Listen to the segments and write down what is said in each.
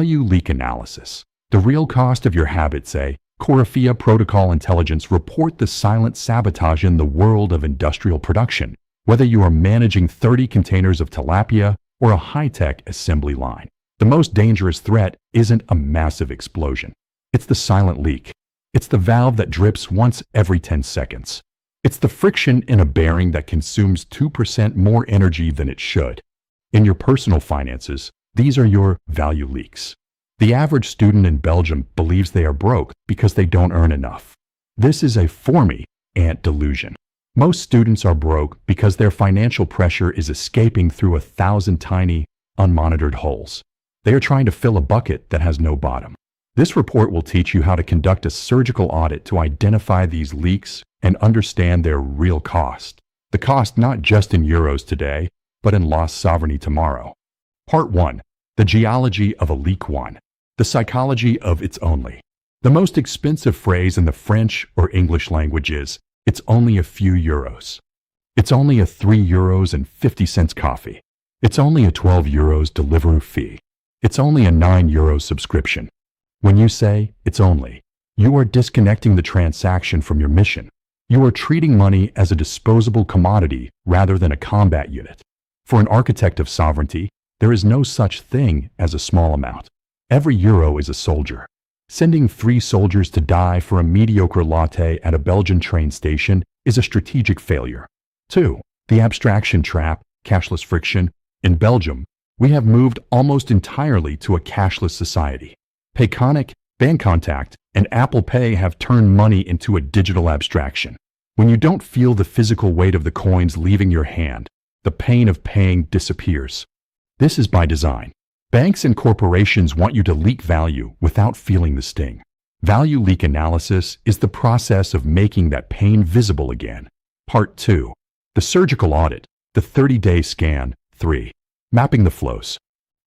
Value leak analysis. The real cost of your habits, Corifea Protocol Intelligence report the silent sabotage in the world of industrial production, whether you are managing 30 containers of tilapia or a high-tech assembly line. The most dangerous threat isn't a massive explosion. It's the silent leak. It's the valve that drips once every 10 seconds. It's the friction in a bearing that consumes 2% more energy than it should. In your personal finances, these are your value leaks. The average student in Belgium believes they are broke because they don't earn enough. This is a for me ant delusion. Most students are broke because their financial pressure is escaping through 1,000 tiny, unmonitored holes. They are trying to fill a bucket that has no bottom. This report will teach you how to conduct a surgical audit to identify these leaks and understand their real cost. The cost not just in euros today, but in lost sovereignty tomorrow. Part 1. The geology of a leak. 1. The psychology of it's only. The most expensive phrase in the French or English language is, it's only a few euros. It's only a €3.50 coffee. It's only a €12 Deliveroo fee. It's only a €9 subscription. When you say, it's only, you are disconnecting the transaction from your mission. You are treating money as a disposable commodity rather than a combat unit. For an architect of sovereignty, there is no such thing as a small amount. Every euro is a soldier. Sending 3 soldiers to die for a mediocre latte at a Belgian train station is a strategic failure. 2. The abstraction trap, cashless friction. In Belgium, we have moved almost entirely to a cashless society. Payconic, Bancontact, and Apple Pay have turned money into a digital abstraction. When you don't feel the physical weight of the coins leaving your hand, the pain of paying disappears. This is by design. Banks and corporations want you to leak value without feeling the sting. Value leak analysis is the process of making that pain visible again. Part 2. The surgical audit, the 30-day scan. 3. Mapping the flows.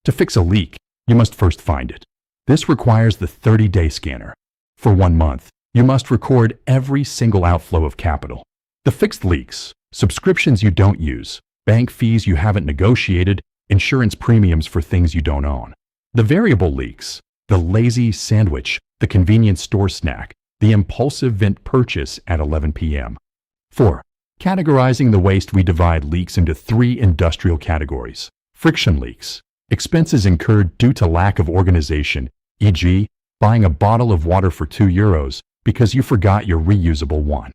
To fix a leak, you must first find it. This requires the 30-day scanner. For 1 month, you must record every single outflow of capital. The fixed leaks, subscriptions you don't use, bank fees you haven't negotiated, insurance premiums for things you don't own. The variable leaks, the lazy sandwich, the convenience store snack, the impulsive vent purchase at 11 p.m. 4. Categorizing the waste, we divide leaks into 3 industrial categories. Friction leaks, expenses incurred due to lack of organization, e.g., buying a bottle of water for €2 because you forgot your reusable one.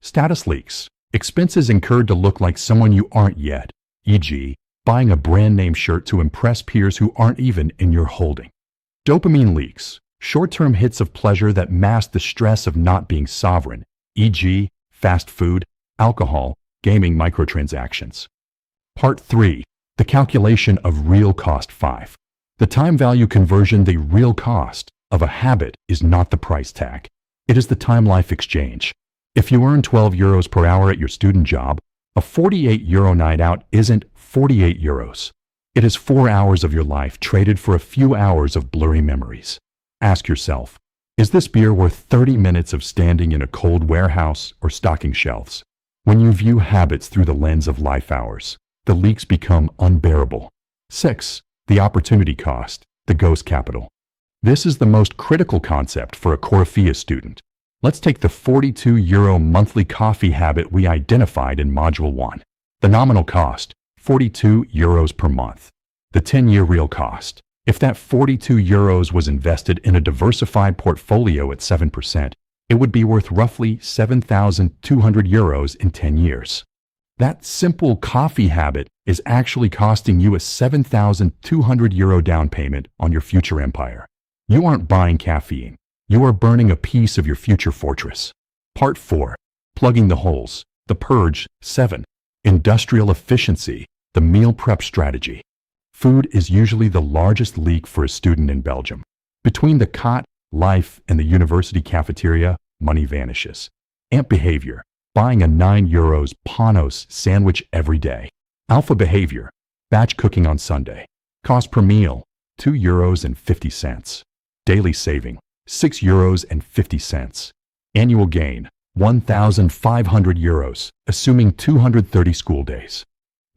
Status leaks, expenses incurred to look like someone you aren't yet, e.g., buying a brand name shirt to impress peers who aren't even in your holding. Dopamine leaks, short-term hits of pleasure that mask the stress of not being sovereign, e.g., fast food, alcohol, gaming, microtransactions. Part 3. The calculation of real cost. 5. The time value conversion. The real cost of a habit is not the price tag. It is the time-life exchange. If you earn €12 per hour at your student job, a €48 night out isn't €48. It is 4 hours of your life traded for a few hours of blurry memories. Ask yourself, is this beer worth 30 minutes of standing in a cold warehouse or stocking shelves? When you view habits through the lens of life hours, the leaks become unbearable. 6. The opportunity cost, the ghost capital. This is the most critical concept for a Corifea student. Let's take the €42 monthly coffee habit we identified in Module 1. The nominal cost, €42 per month. The 10-year real cost. If that €42 was invested in a diversified portfolio at 7%, it would be worth roughly €7,200 in 10 years. That simple coffee habit is actually costing you a €7,200 down payment on your future empire. You aren't buying caffeine. You are burning a piece of your future fortress. Part 4. Plugging the holes. The purge. 7. Industrial efficiency. The meal prep strategy. Food is usually the largest leak for a student in Belgium. Between the cot, life, and the university cafeteria, money vanishes. Ant behavior. Buying a €9 panos sandwich every day. Alpha behavior. Batch cooking on Sunday. Cost per meal, €2.50. Daily saving, €6.50. Annual gain, €1,500, assuming 230 school days.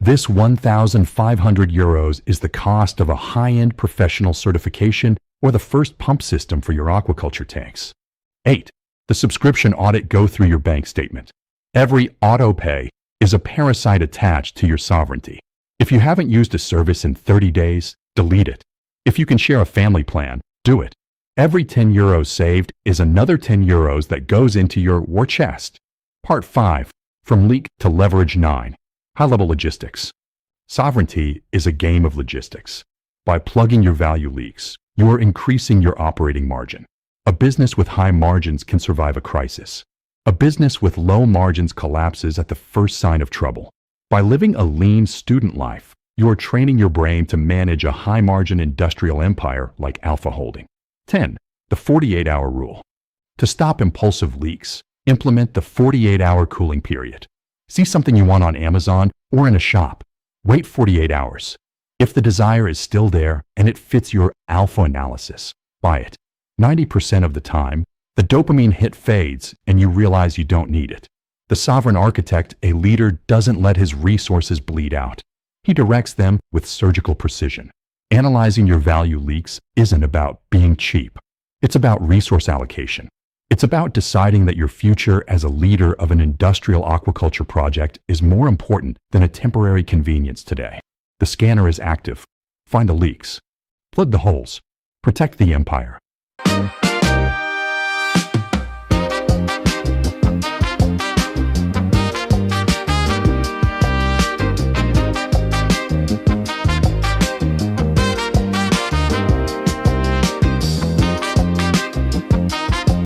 This €1,500 is the cost of a high-end professional certification or the first pump system for your aquaculture tanks. 8. The subscription audit. Go through your bank statement. Every auto-pay is a parasite attached to your sovereignty. If you haven't used a service in 30 days, delete it. If you can share a family plan, do it. Every €10 saved is another €10 that goes into your war chest. Part 5. From leak to leverage. 9. High-level logistics. Sovereignty is a game of logistics. By plugging your value leaks, you are increasing your operating margin. A business with high margins can survive a crisis. A business with low margins collapses at the first sign of trouble. By living a lean student life, you are training your brain to manage a high-margin industrial empire like Alpha Holding. 10. The 48-hour rule. To stop impulsive leaks, implement the 48-hour cooling period. See something you want on Amazon or in a shop. Wait 48 hours. If the desire is still there and it fits your alpha analysis, buy it. 90% of the time, the dopamine hit fades and you realize you don't need it. The sovereign architect, a leader, doesn't let his resources bleed out. He directs them with surgical precision. Analyzing your value leaks isn't about being cheap. It's about resource allocation. It's about deciding that your future as a leader of an industrial aquaculture project is more important than a temporary convenience today. The scanner is active. Find the leaks. Plug the holes. Protect the empire.